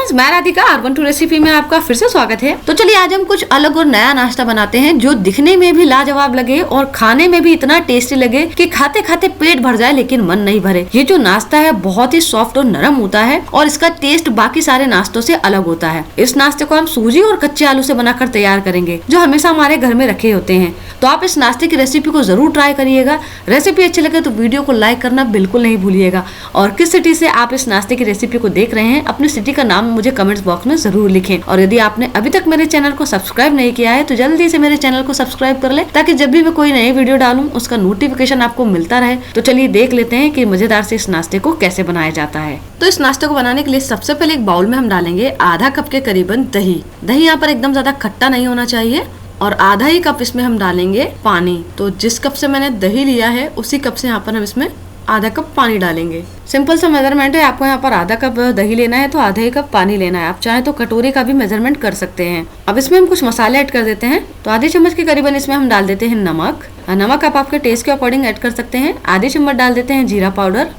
Friends, मैं Radhika R12 recipe में आपका फिर से स्वागत है। तो चलिए आज हम कुछ अलग और नया नाश्ता बनाते हैं जो दिखने में भी लाजवाब लगे और खाने में भी इतना टेस्टी लगे कि खाते खाते पेट भर जाए लेकिन मन नहीं भरे। ये जो नाश्ता है बहुत ही सॉफ्ट और नरम होता है और इसका टेस्ट बाकी सारे नाश्तों से अलग होता है। इस नाश्ते को हम सूजी और कच्चे आलू से बनाकर तैयार करेंगे जो हमेशा हमारे घर में रखे होते हैं। तो आप इस नाश्ते की रेसिपी को जरूर ट्राई करिएगा। रेसिपी अच्छी लगे तो वीडियो को लाइक करना बिल्कुल नहीं भूलिएगा। और किस सिटी से आप इस नाश्ते की रेसिपी को देख रहे हैं, अपनी सिटी का नाम मुझे कमेंट्स बॉक्स में जरूर लिखें। और यदि आपने अभी तक मेरे चैनल को सब्सक्राइब नहीं किया है तो जल्दी से मेरे चैनल को सब्सक्राइब कर ले ताकि जब भी मैं कोई नई वीडियो डालूं उसका नोटिफिकेशन आपको मिलता रहे। तो चलिए देख लेते हैं कि मजेदार से इस नाश्ते को कैसे बनाया जाता है। तो इस नाश्ते को बनाने के लिए सबसे पहले एक बाउल में हम डालेंगे आधा कप के करीबन दही। दही यहाँ पर एकदम ज्यादा खट्टा नहीं होना चाहिए। और आधा ही कप इसमें हम डालेंगे पानी। तो जिस कप से मैंने दही लिया है उसी कप से यहाँ पर हम इसमें आधा कप पानी डालेंगे। सिंपल सा मेजरमेंट है। आपको यहाँ पर आधा कप दही लेना है तो आधा ही कप पानी लेना है। आप चाहे तो कटोरी का भी मेजरमेंट कर सकते हैं। अब इसमें हम कुछ मसाले ऐड कर देते हैं। तो आधी चम्मच के करीबन इसमें हम डाल देते हैं नमक। नमक आप आपके टेस्ट के अकॉर्डिंग ऐड कर सकते हैं। आधी चम्मच डाल देते हैं जीरा पाउडर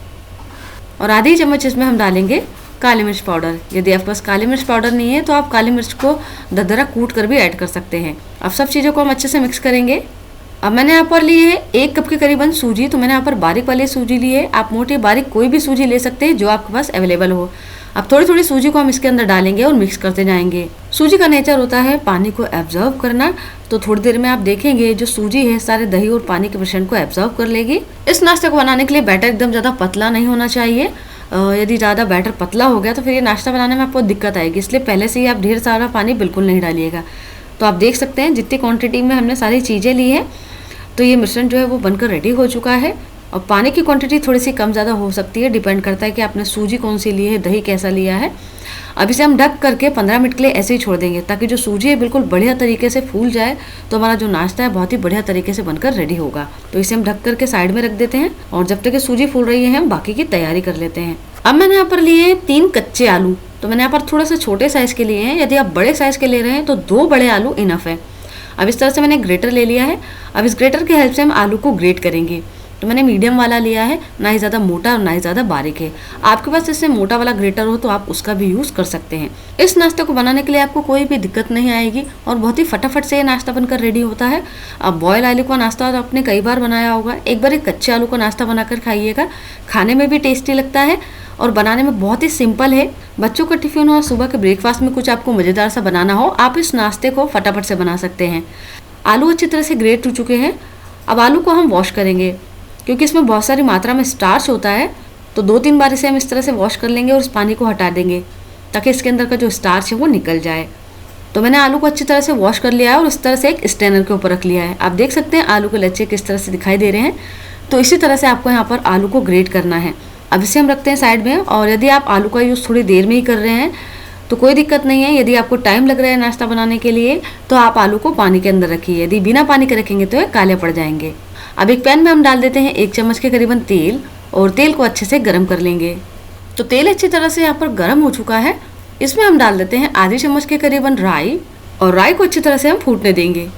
और आधी चम्मच इसमें हम डालेंगे काली मिर्च पाउडर। यदि आपके पास काली मिर्च पाउडर नहीं है तो आप काली मिर्च को दरदरा कूट कर भी ऐड कर सकते हैं। अब सब चीज़ों को हम अच्छे से मिक्स करेंगे। अब मैंने यहाँ पर ली है 1 कप के करीबन सूजी। तो मैंने यहाँ पर बारीक वाली सूजी ली है। आप मोटी बारीक कोई भी सूजी ले सकते हैं जो आपके पास अवेलेबल हो। अब थोड़ी थोड़ी सूजी को हम इसके अंदर डालेंगे और मिक्स करते जाएंगे। सूजी का नेचर होता है पानी को एब्जॉर्व करना। तो थोड़ी देर में आप देखेंगे जो सूजी है सारे दही और पानी के मिश्रण को एब्जॉर्व कर लेगी। इस नाश्ते को बनाने के लिए बैटर एकदम ज़्यादा पतला नहीं होना चाहिए। यदि ज़्यादा बैटर पतला हो गया तो फिर ये नाश्ता बनाने में आपको दिक्कत आएगी। इसलिए पहले से ही आप ढेर सारा पानी बिल्कुल नहीं डालिएगा। तो आप देख सकते हैं जितनी क्वांटिटी में हमने सारी चीज़ें ली है तो ये मिश्रण जो है वो बनकर रेडी हो चुका है। और पानी की क्वांटिटी थोड़ी सी कम ज़्यादा हो सकती है, डिपेंड करता है कि आपने सूजी कौन सी ली है, दही कैसा लिया है। अब इसे हम ढक करके 15 मिनट के लिए ऐसे ही छोड़ देंगे ताकि जो सूजी है बिल्कुल बढ़िया तरीके से फूल जाए। तो हमारा जो नाश्ता है बहुत ही बढ़िया तरीके से बनकर रेडी होगा। तो इसे हम ढक करके साइड में रख देते हैं और जब तक सूजी फूल रही है हम बाकी की तैयारी कर लेते हैं। अब मैंने यहाँ पर लिए 3 कच्चे आलू। तो मैंने यहाँ पर थोड़ा सा छोटे साइज़ के लिए हैं। यदि आप बड़े साइज़ के ले रहे हैं तो 2 बड़े आलू इनफ है। अब इस तरह से मैंने ग्रेटर ले लिया है। अब इस ग्रेटर की हेल्प से हम आलू को ग्रेट करेंगे। तो मैंने मीडियम वाला लिया है, ना ही ज़्यादा मोटा और ना ही ज़्यादा बारीक है। आपके पास इससे मोटा वाला ग्रेटर हो तो आप उसका भी यूज़ कर सकते हैं। इस नाश्ते को बनाने के लिए आपको कोई भी दिक्कत नहीं आएगी और बहुत ही फटाफट से ये नाश्ता बनकर रेडी होता है। अब बॉयल आलू का नाश्ता तो आपने कई बार बनाया होगा। एक बार एक कच्चे आलू का नाश्ता बनाकर खाइएगा। खाने में भी टेस्टी लगता है और बनाने में बहुत ही सिंपल है। बच्चों का टिफिन हो, सुबह के ब्रेकफास्ट में कुछ आपको मज़ेदार सा बनाना हो, आप इस नाश्ते को फटाफट से बना सकते हैं। आलू अच्छी तरह से ग्रेट हो चुके हैं। अब आलू को हम वॉश करेंगे क्योंकि इसमें बहुत सारी मात्रा में स्टार्च होता है। तो 2-3 बार इसे हम इस तरह से वॉश कर लेंगे और इस पानी को हटा देंगे ताकि इसके अंदर का जो स्टार्च है वो निकल जाए। तो मैंने आलू को अच्छी तरह से वॉश कर लिया है और इस तरह से एक स्ट्रेनर के ऊपर रख लिया है। आप देख सकते हैं आलू के लच्छे किस तरह से दिखाई दे रहे हैं। तो इसी तरह से आपको यहाँ पर आलू को ग्रेट करना है। अब इसे हम रखते हैं साइड में। और यदि आप आलू का यूज़ थोड़ी देर में ही कर रहे हैं तो कोई दिक्कत नहीं है। यदि आपको टाइम लग रहा है नाश्ता बनाने के लिए तो आप आलू को पानी के अंदर रखिए। यदि बिना पानी के रखेंगे तो ये काले पड़ जाएंगे। अब एक पैन में हम डाल देते हैं 1 चम्मच के करीबन तेल और तेल को अच्छे से गर्म कर लेंगे। तो तेल अच्छी तरह से यहाँ पर गर्म हो चुका है। इसमें हम डाल देते हैं आधी चम्मच के करीबन राई और राई को अच्छी तरह से हम फूटने देंगे।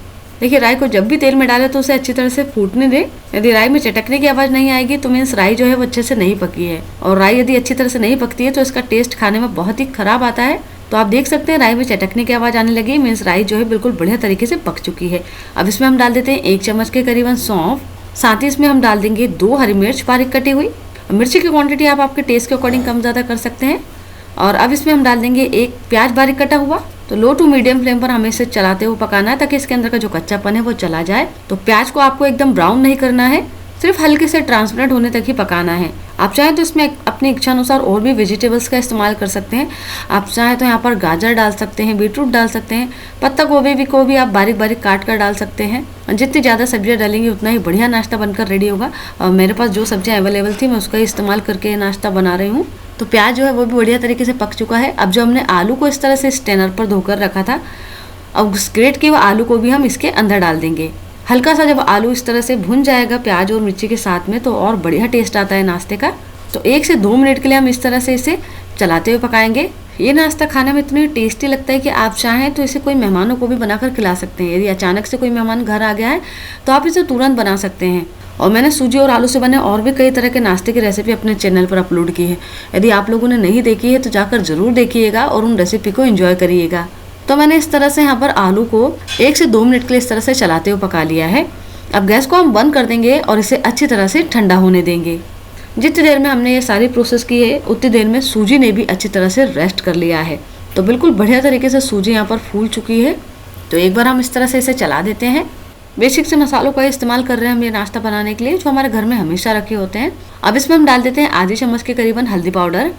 देखिए राई को जब भी तेल में डालें तो उसे अच्छी तरह से फूटने दें। यदि राई में चटकने की आवाज़ नहीं आएगी तो मीन्स राई जो है वो अच्छे से नहीं पकी है। और राई यदि अच्छी तरह से नहीं पकती है तो इसका टेस्ट खाने में बहुत ही खराब आता है। तो आप देख सकते हैं राई में चटकने की आवाज़ आने लगी, मीन्स राई जो है बिल्कुल बढ़िया तरीके से पक चुकी है। अब इसमें हम डाल देते हैं 1 चम्मच के करीबन सौंफ। साथ ही इसमें हम डाल देंगे 2 हरी मिर्च बारीक कटी हुई। मिर्ची की क्वांटिटी आप आपके टेस्ट के अकॉर्डिंग कम ज़्यादा कर सकते हैं। और अब इसमें हम डाल देंगे 1 प्याज बारीक कटा हुआ। तो लो टू मीडियम फ्लेम पर हमें इसे चलाते हुए पकाना है ताकि इसके अंदर का जो कच्चापन है वो चला जाए। तो प्याज को आपको एकदम ब्राउन नहीं करना है, सिर्फ हल्के से ट्रांसपेरेंट होने तक ही पकाना है। आप चाहें तो इसमें अपनी इच्छा अनुसार और भी वेजिटेबल्स का इस्तेमाल कर सकते हैं। आप चाहें तो यहाँ पर गाजर डाल सकते हैं, बीटरूट डाल सकते हैं, पत्ता गोभी को भी आप बारीक बारीक काट कर डाल सकते हैं। जितनी ज़्यादा सब्जियाँ डालेंगे उतना ही बढ़िया नाश्ता बनकर रेडी होगा। और मेरे पास जो सब्जियाँ अवेलेबल थी मैं उसका ही इस्तेमाल करके नाश्ता बना रही हूँ। तो प्याज जो है वो भी बढ़िया तरीके से पक चुका है। अब जो हमने आलू को इस तरह से स्ट्रेनर पर धोकर रखा था, अब ग्रेट के आलू को भी हम इसके अंदर डाल देंगे। हल्का सा जब आलू इस तरह से भुन जाएगा प्याज और मिर्ची के साथ में तो और बढ़िया टेस्ट आता है नाश्ते का। तो 1 से 2 मिनट के लिए हम इस तरह से इसे चलाते हुए पकाएंगे। ये नाश्ता खाने में इतनी टेस्टी लगता है कि आप चाहें तो इसे कोई मेहमानों को भी बनाकर खिला सकते हैं। यदि अचानक से कोई मेहमान घर आ गया है तो आप इसे तुरंत बना सकते हैं। और मैंने सूजी और आलू से बने और भी कई तरह के नाश्ते की रेसिपी अपने चैनल पर अपलोड की है। यदि आप लोगों ने नहीं देखी है तो जाकर जरूर देखिएगा और उन रेसिपी को एंजॉय करिएगा। तो मैंने इस तरह से यहाँ पर आलू को 1 से 2 मिनट के लिए इस तरह से चलाते हुए पका लिया है। अब गैस को हम बंद कर देंगे और इसे अच्छी तरह से ठंडा होने देंगे। जितनी देर में हमने ये सारी प्रोसेस की है उतनी देर में सूजी ने भी अच्छी तरह से रेस्ट कर लिया है। तो बिल्कुल बढ़िया तरीके से सूजी यहाँ पर फूल चुकी है। तो एक बार हम इस तरह से इसे चला देते हैं। बेसिक से मसालों का इस्तेमाल कर रहे हैं हम ये नाश्ता बनाने के लिए, जो हमारे घर में हमेशा रखे होते हैं। अब इसमें हम डाल देते हैं आधी चम्मच के करीबन हल्दी पाउडर,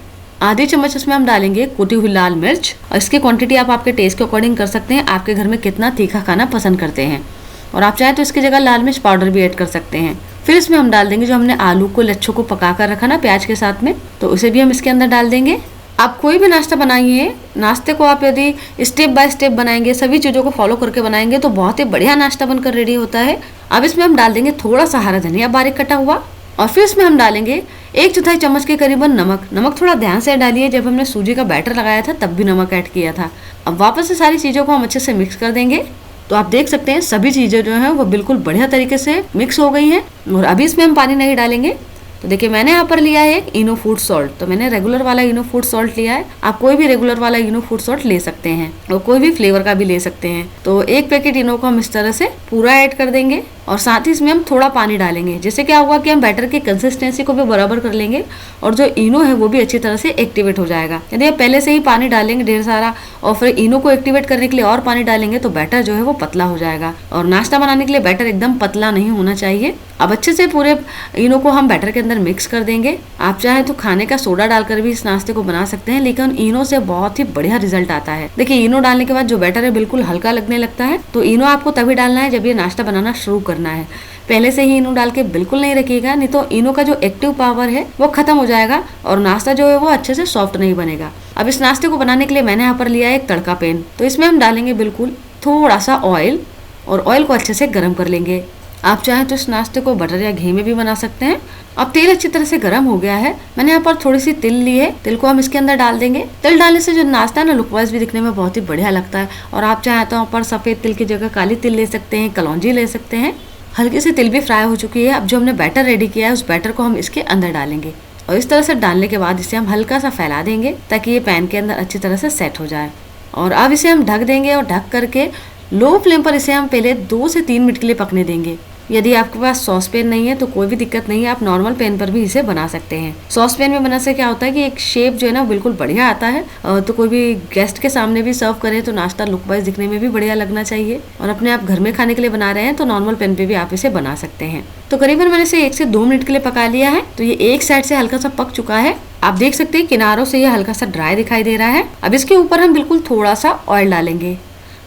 आधी चम्मच इसमें हम डालेंगे कुटी हुई लाल मिर्च। और इसकी क्वांटिटी आप आपके टेस्ट के अकॉर्डिंग कर सकते हैं, आपके घर में कितना तीखा खाना पसंद करते हैं। और आप चाहें तो इसकी जगह लाल मिर्च पाउडर भी ऐड कर सकते हैं। फिर इसमें हम डाल देंगे जो हमने आलू को लच्छों को पका कर रखा ना प्याज के साथ में, तो उसे भी हम इसके अंदर डाल देंगे। आप कोई भी नाश्ता बनाइए, नाश्ते को आप यदि स्टेप बाय स्टेप बनाएंगे, सभी चीज़ों को फॉलो करके बनाएंगे तो बहुत ही बढ़िया नाश्ता बनकर रेडी होता है। अब इसमें हम डाल देंगे थोड़ा सा हरा धनिया बारीक कटा हुआ, और फिर इसमें हम डालेंगे 1/4 चम्मच के करीबन नमक। नमक थोड़ा ध्यान से डालिए, जब हमने सूजी का बैटर लगाया था तब भी नमक ऐड किया था। अब वापस से सारी चीज़ों को हम अच्छे से मिक्स कर देंगे। तो आप देख सकते हैं सभी चीज़ें जो हैं वो बिल्कुल बढ़िया तरीके से मिक्स हो गई हैं। और अभी इसमें हम पानी नहीं डालेंगे। तो देखिए मैंने यहाँ पर लिया है इनो फूड सॉल्ट, तो मैंने रेगुलर वाला इनो फूड सॉल्ट लिया है। आप कोई भी रेगुलर वाला इनो फूड सॉल्ट ले सकते हैं और कोई भी फ्लेवर का भी ले सकते हैं। तो 1 पैकेट इनो को हम इस तरह से पूरा ऐड कर देंगे और साथ ही इसमें हम थोड़ा पानी डालेंगे, जिससे क्या होगा कि हम बैटर की कंसिस्टेंसी को भी बराबर कर लेंगे और जो इनो है वो भी अच्छी तरह से एक्टिवेट हो जाएगा। यदि आप पहले से ही पानी डालेंगे ढेर सारा और फिर इनो को एक्टिवेट करने के लिए और पानी डालेंगे तो बैटर जो है वो पतला हो जाएगा। और नाश्ता बनाने के लिए बैटर एकदम पतला नहीं होना चाहिए। अब अच्छे से पूरे इनो को हम बैटर के अंदर मिक्स कर देंगे। आप चाहे तो खाने का सोडा डालकर भी इस नाश्ते को बना सकते हैं, लेकिन इनो से बहुत ही बढ़िया रिजल्ट आता है। देखिए इनो डालने के बाद जो बैटर है बिल्कुल हल्का लगने लगता है। तो इनो आपको तभी डालना है जब ये नाश्ता बनाना शुरू करना है। पहले से ही इनो डाल के बिल्कुल नहीं रखिएगा, नहीं तो इनो का जो एक्टिव पावर है वो खत्म हो जाएगा और नाश्ता जो है वो अच्छे से सॉफ्ट नहीं बनेगा। अब इस नाश्ते को बनाने के लिए मैंने यहाँ पर लिया है एक तड़का पैन। तो इसमें हम डालेंगे बिल्कुल थोड़ा सा ऑयल और ऑयल को अच्छे से गर्म कर लेंगे। आप चाहें तो इस नाश्ते को बटर या घी में भी बना सकते हैं। अब तेल अच्छी तरह से गर्म हो गया है। मैंने यहाँ पर थोड़ी सी तिल ली है, तिल को हम इसके अंदर डाल देंगे। तिल डालने से जो नाश्ता है ना लुक वाइज भी दिखने में बहुत ही बढ़िया लगता है। और आप चाहें तो यहाँ पर सफेद तिल की जगह काली तिल ले सकते हैं, कलौंजी ले सकते हैं। हल्की सी तिल भी फ्राई हो चुकी है। अब जो हमने बैटर रेडी किया है उस बैटर को हम इसके अंदर डालेंगे और इस तरह से डालने के बाद इसे हम हल्का सा फैला देंगे ताकि ये पैन के अंदर अच्छी तरह से सेट हो जाए। और अब इसे हम ढक देंगे और ढक करके लो फ्लेम पर इसे हम पहले 2 से 3 मिनट के लिए पकने देंगे। यदि आपके पास सॉस पैन नहीं है तो कोई भी दिक्कत नहीं है, आप नॉर्मल पैन पर भी इसे बना सकते हैं। सॉस पैन में बनाने से क्या होता है कि एक शेप जो है ना बिल्कुल बढ़िया आता है। तो कोई भी गेस्ट के सामने भी सर्व करें तो नाश्ता लुक वाइज दिखने में भी बढ़िया लगना चाहिए। और अपने आप घर में खाने के लिए बना रहे हैं तो नॉर्मल पैन पे भी आप इसे बना सकते हैं। तो करीबन मैंने इसे 1 से 2 मिनट के लिए पका लिया है। तो ये एक साइड से हल्का सा पक चुका है। आप देख सकते हैं किनारों से ये हल्का सा ड्राई दिखाई दे रहा है। अब इसके ऊपर हम बिल्कुल थोड़ा सा ऑयल डालेंगे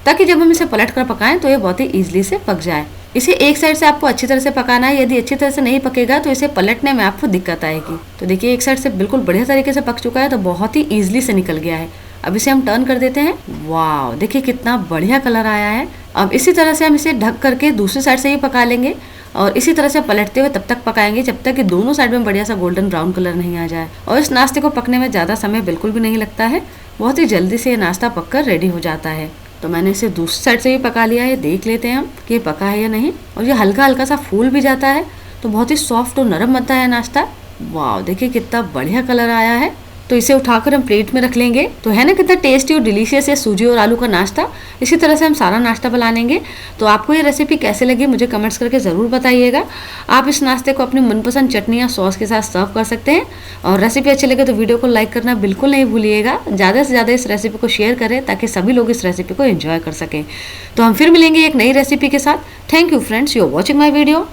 ताकि जब हम इसे पलट कर पकाएं तो ये बहुत ही ईजिली से पक जाए। इसे एक साइड से आपको अच्छी तरह से पकाना है। यदि अच्छी तरह से नहीं पकेगा तो इसे पलटने में आपको दिक्कत आएगी। तो देखिए एक साइड से बिल्कुल बढ़िया तरीके से पक चुका है, तो बहुत ही ईजिली से निकल गया है। अब इसे हम टर्न कर देते हैं। वाह, देखिए कितना बढ़िया कलर आया है। अब इसी तरह से हम इसे ढक करके दूसरी साइड से ही पका लेंगे और इसी तरह से पलटते हुए तब तक पकाएंगे जब तक कि दोनों साइड में बढ़िया सा गोल्डन ब्राउन कलर नहीं आ जाए। और इस नाश्ते को पकने में ज़्यादा समय बिल्कुल भी नहीं लगता है, बहुत ही जल्दी से ये नाश्ता पककर रेडी हो जाता है। तो मैंने इसे दूसरी साइड से भी पका लिया है। देख लेते हैं हम कि ये पका है या नहीं। और ये हल्का हल्का सा फूल भी जाता है तो बहुत ही सॉफ्ट और नरम बनता है नाश्ता। वाह, देखिए कितना बढ़िया कलर आया है। तो इसे उठाकर हम प्लेट में रख लेंगे। तो है ना कितना टेस्टी और डिलीशियस है सूजी और आलू का नाश्ता। इसी तरह से हम सारा नाश्ता बना लेंगे। तो आपको ये रेसिपी कैसे लगी मुझे कमेंट्स करके ज़रूर बताइएगा। आप इस नाश्ते को अपनी मनपसंद चटनी या सॉस के साथ सर्व कर सकते हैं। और रेसिपी अच्छी लगे तो वीडियो को लाइक करना बिल्कुल नहीं भूलिएगा। ज़्यादा से ज़्यादा इस रेसिपी को शेयर करें ताकि सभी लोग इस रेसिपी को एंजॉय कर सकें। तो हम फिर मिलेंगे एक नई रेसिपी के साथ। Thank you friends, you are watching my video.